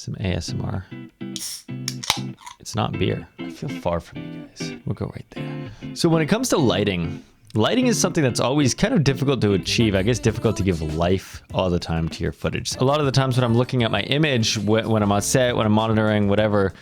Some ASMR. It's not beer. I feel far from you guys. We'll go right there. So when it comes to lighting is something that's always kind of difficult to achieve. I guess difficult to give life all the time to your footage. A lot of the times when I'm looking at my image, when I'm on set, when I'm monitoring, whatever,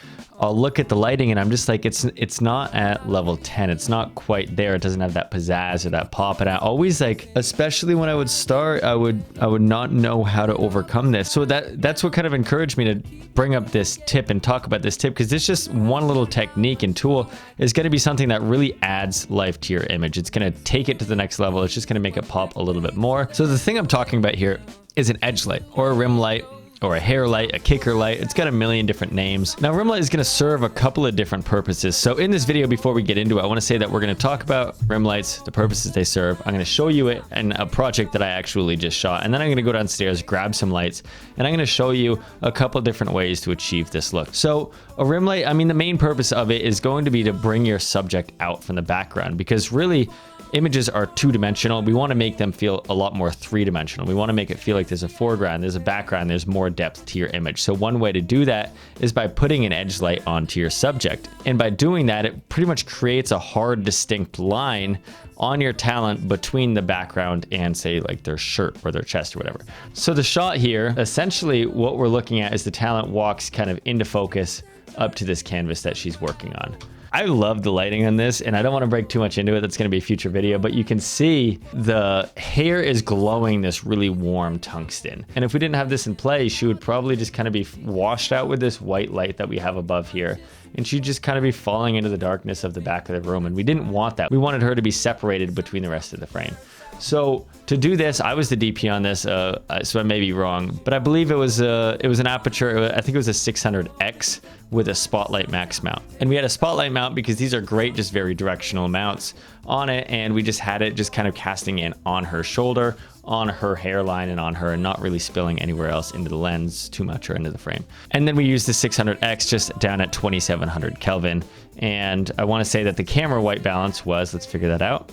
I'll look at the lighting and I'm just like, it's not at level 10. It's not quite there. It doesn't have that pizzazz or that pop. And I always like, especially when I would start, I would not know how to overcome this. So that's what kind of encouraged me to bring up this tip and talk about this tip, because this just one little technique and tool is going to be something that really adds life to your image. It's going to take it to the next level. It's just going to make it pop a little bit more. So the thing I'm talking about here is an edge light or a rim light, or a hair light, a kicker light. It's got a million different names. Now, rim light is going to serve a couple of different purposes. So in this video, before we get into it, I want to say that we're going to talk about rim lights, the purposes they serve. I'm going to show you it in a project that I actually just shot. And then I'm going to go downstairs, grab some lights, and I'm going to show you a couple different ways to achieve this look. So a rim light, I mean, the main purpose of it is going to be to bring your subject out from the background, because really, images are two-dimensional. We want to make them feel a lot more three-dimensional. We want to make it feel like there's a foreground, there's a background, there's more depth to your image. So one way to do that is by putting an edge light onto your subject. And by doing that, it pretty much creates a hard, distinct line on your talent between the background and, say, like their shirt or their chest or whatever. So the shot here, essentially what we're looking at is the talent walks kind of into focus up to this canvas that she's working on. I love the lighting on this, and I don't want to break too much into it. That's going to be a future video, but you can see the hair is glowing this really warm tungsten. And if we didn't have this in play, she would probably just kind of be washed out with this white light that we have above here. And she'd just kind of be falling into the darkness of the back of the room. And we didn't want that. We wanted her to be separated between the rest of the frame. So to do this, I was the DP on this, so I may be wrong, but I believe it was an aperture. I think it was a 600X with a spotlight max mount. And we had a spotlight mount because these are great, just very directional mounts on it. And we just had it just kind of casting in on her shoulder, on her hairline, and on her, and not really spilling anywhere else into the lens too much or into the frame. And then we used the 600X just down at 2700 Kelvin. And I want to say that the camera white balance was, let's figure that out.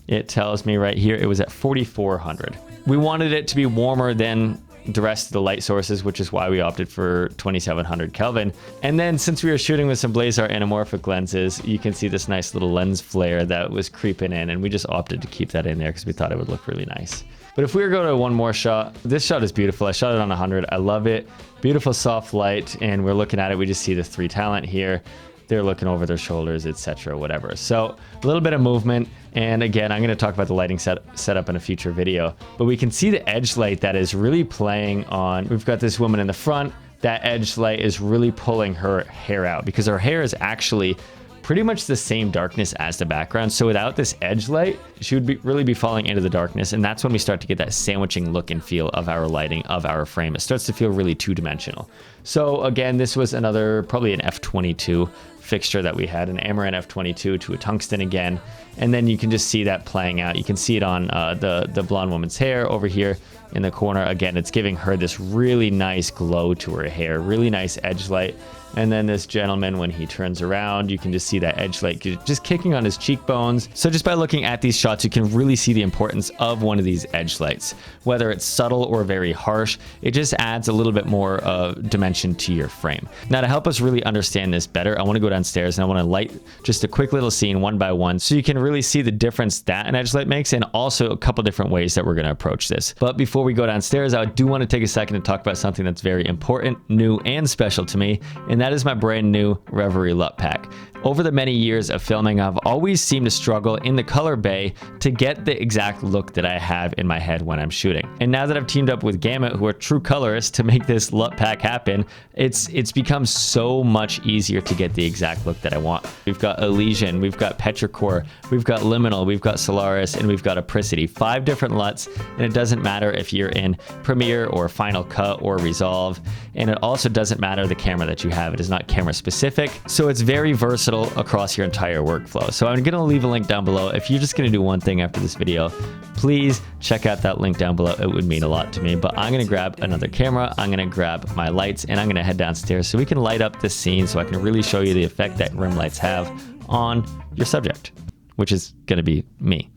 It tells me right here, it was at 4400. We wanted it to be warmer than the rest of the light sources, which is why we opted for 2700 Kelvin. And then since we were shooting with some Blazar anamorphic lenses, you can see this nice little lens flare that was creeping in, and we just opted to keep that in there because we thought it would look really nice. But if we were going to one more shot, this shot is beautiful. I shot it on 100. I love it. Beautiful soft light, and we're looking at it. We just see the three talent here. They're looking over their shoulders, etc., whatever. So a little bit of movement. And again, I'm going to talk about the lighting setup in a future video. But we can see the edge light that is really playing on. We've got this woman in the front. That edge light is really pulling her hair out because her hair is actually pretty much the same darkness as the background. So without this edge light, she would really be falling into the darkness. And that's when we start to get that sandwiching look and feel of our lighting, of our frame. It starts to feel really two-dimensional. So again, this was probably an F22 fixture that we had, an Amaran F22 to a tungsten again. And then you can just see that playing out. You can see it on the blonde woman's hair over here in the corner. Again, it's giving her this really nice glow to her hair, really nice edge light. And then this gentleman, when he turns around, you can just see that edge light just kicking on his cheekbones. So just by looking at these shots, you can really see the importance of one of these edge lights. Whether it's subtle or very harsh, it just adds a little bit more dimension to your frame. Now, to help us really understand this better, I want to go downstairs and I want to light just a quick little scene one by one so you can really see the difference that an edge light makes, and also a couple different ways that we're going to approach this. But before we go downstairs, I do want to take a second to talk about something that's very important, new, and special to me, and that is my brand new Reverie LUT pack. Over the many years of filming, I've always seemed to struggle in the color bay to get the exact look that I have in my head when I'm shooting. And now that I've teamed up with Gamut, who are true colorists, to make this LUT pack happen, it's become so much easier to get the exact look that I want. We've got Elysian, we've got Petrichor, we've got Liminal, we've got Solaris, and we've got Apricity. 5 different LUTs, and it doesn't matter if you're in Premiere or Final Cut or Resolve, and it also doesn't matter the camera that you have. It is not camera specific, so it's very versatile across your entire workflow. So I'm going to leave a link down below. If you're just going to do one thing after this video, please check out that link down below. It would mean a lot to me. But I'm going to grab another camera, I'm going to grab my lights, and I'm going to head downstairs so we can light up this scene so I can really show you the effect that rim lights have on your subject, which is going to be me.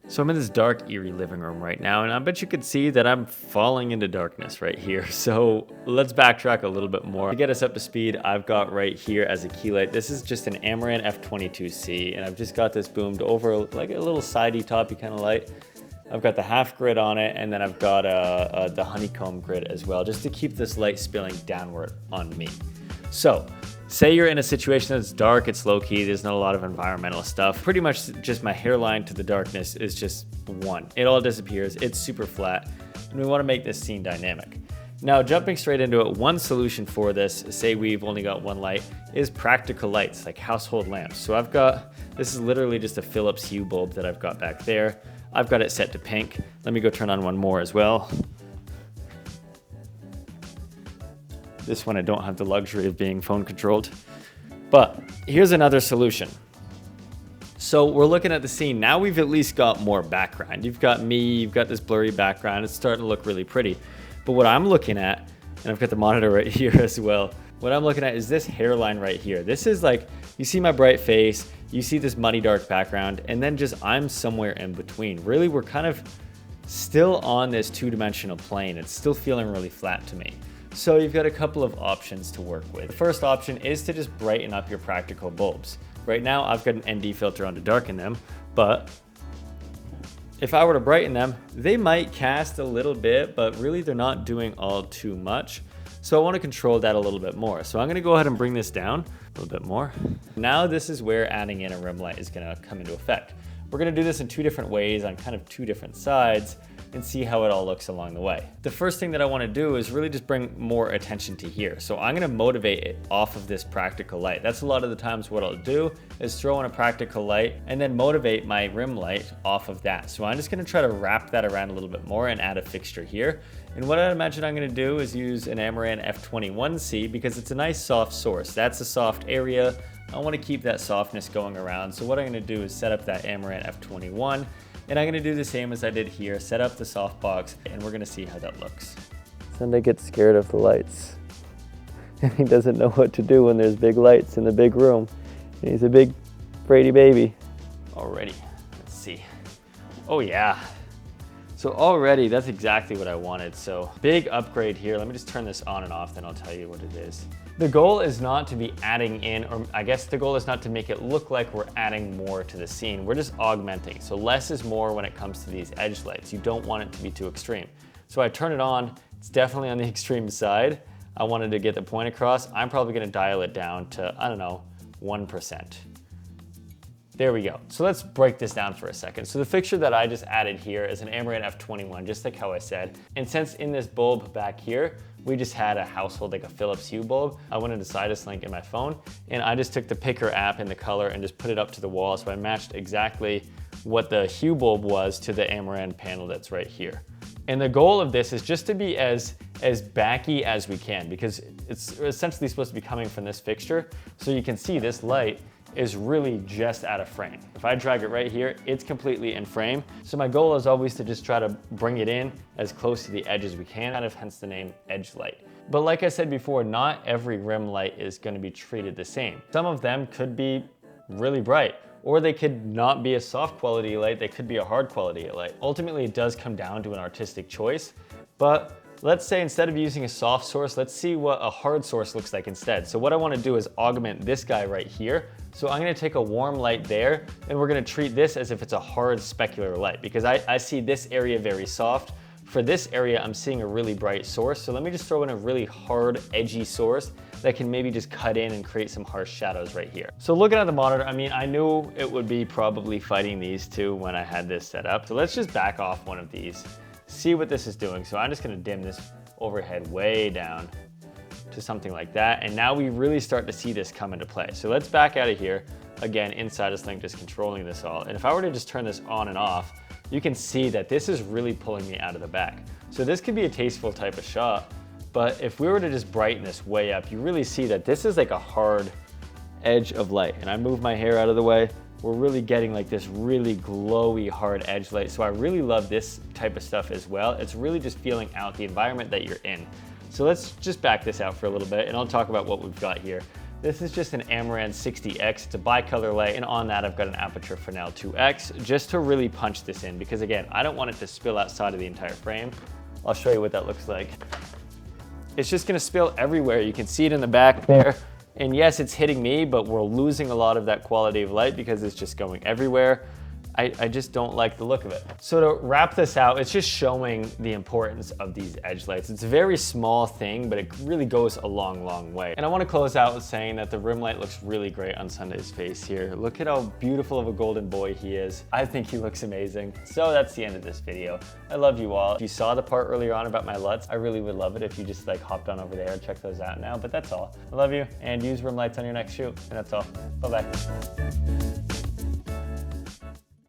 So I'm in this dark, eerie living room right now, and I bet you could see that I'm falling into darkness right here. So let's backtrack a little bit more. To get us up to speed, I've got right here as a key light, this is just an Amaran F22C, and I've just got this boomed over like a little sidey toppy kind of light. I've got the half grid on it, and then I've got the honeycomb grid as well, just to keep this light spilling downward on me. So say you're in a situation that's dark, it's low key, there's not a lot of environmental stuff. Pretty much just my hairline to the darkness is just one. It all disappears, it's super flat, and we wanna make this scene dynamic. Now, jumping straight into it, one solution for this, say we've only got one light, is practical lights, like household lamps. So this is literally just a Philips Hue bulb that I've got back there. I've got it set to pink. Let me go turn on one more as well. This one I don't have the luxury of being phone controlled. But here's another solution. So we're looking at the scene. Now we've at least got more background. You've got me, you've got this blurry background. It's starting to look really pretty. But what I'm looking at, and I've got the monitor right here as well, what I'm looking at is this hairline right here. This is like, you see my bright face, you see this muddy dark background, and then just I'm somewhere in between. Really, we're kind of still on this two-dimensional plane. It's still feeling really flat to me. So you've got a couple of options to work with. The first option is to just brighten up your practical bulbs. Right now, I've got an ND filter on to darken them, but if I were to brighten them, they might cast a little bit, but really they're not doing all too much. So I want to control that a little bit more. So I'm going to go ahead and bring this down a little bit more. Now this is where adding in a rim light is going to come into effect. We're going to do this in two different ways on kind of two different sides and see how it all looks along the way. The first thing that I want to do is really just bring more attention to here. So I'm going to motivate it off of this practical light. That's a lot of the times what I'll do is throw in a practical light and then motivate my rim light off of that. So I'm just going to try to wrap that around a little bit more and add a fixture here. And what I imagine I'm going to do is use an Amaran F21C because it's a nice soft source. That's a soft area. I want to keep that softness going around. So what I'm going to do is set up that Amaran F21, and I'm going to do the same as I did here, set up the softbox, and we're going to see how that looks. Sunday gets scared of the lights. He doesn't know what to do when there's big lights in the big room. And he's a big Brady baby. Already, let's see. Oh yeah. So already, that's exactly what I wanted. So big upgrade here. Let me just turn this on and off, then I'll tell you what it is. The goal is not to be adding in, or I guess the goal is not to make it look like we're adding more to the scene. We're just augmenting. So less is more when it comes to these edge lights. You don't want it to be too extreme. So I turn it on. It's definitely on the extreme side. I wanted to get the point across. I'm probably gonna dial it down to, I don't know, 1%. There we go. So let's break this down for a second. So the fixture that I just added here is an Amaran F21, just like how I said. And since in this bulb back here, we just had a household, like a Philips Hue bulb, I wanted to Sidus link in my phone, and I just took the picker app in the color and just put it up to the wall. So I matched exactly what the Hue bulb was to the Amaran panel that's right here. And the goal of this is just to be as backy as we can, because it's essentially supposed to be coming from this fixture. So you can see this light is really just out of frame. If I drag it right here, it's completely in frame. So my goal is always to just try to bring it in as close to the edge as we can, kind of hence the name edge light. But like I said before, not every rim light is going to be treated the same. Some of them could be really bright, or they could not be a soft quality light, they could be a hard quality light. Ultimately, it does come down to an artistic choice, but let's say instead of using a soft source, let's see what a hard source looks like instead. So what I want to do is augment this guy right here. So I'm going to take a warm light there, and we're going to treat this as if it's a hard specular light, because I see this area very soft. For this area, I'm seeing a really bright source. So let me just throw in a really hard, edgy source that can maybe just cut in and create some harsh shadows right here. So looking at the monitor, I mean, I knew it would be probably fighting these two when I had this set up. So let's just back off one of these, see what this is doing. So I'm just going to dim this overhead way down to something like that. And now we really start to see this come into play. So let's back out of here. Again, inside this link, just controlling this all. And if I were to just turn this on and off, you can see that this is really pulling me out of the back. So this could be a tasteful type of shot, but if we were to just brighten this way up, you really see that this is like a hard edge of light. And I move my hair out of the way, we're really getting like this really glowy hard edge light. So I really love this type of stuff as well. It's really just feeling out the environment that you're in. So let's just back this out for a little bit, and I'll talk about what we've got here. This is just an Amaran 60X. It's a bicolor light, and on that I've got an aperture Fresnel 2X just to really punch this in, because again, I don't want it to spill outside of the entire frame. I'll show you what that looks like. It's just gonna spill everywhere. You can see it in the back there. And yes, it's hitting me, but we're losing a lot of that quality of light because it's just going everywhere. I just don't like the look of it. So to wrap this out, it's just showing the importance of these edge lights. It's a very small thing, but it really goes a long, long way. And I want to close out with saying that the rim light looks really great on Sunday's face here. Look at how beautiful of a golden boy he is. I think he looks amazing. So that's the end of this video. I love you all. If you saw the part earlier on about my LUTs, I really would love it if you just like hopped on over there and checked those out now. But that's all. I love you, and use rim lights on your next shoot. And that's all. Bye-bye.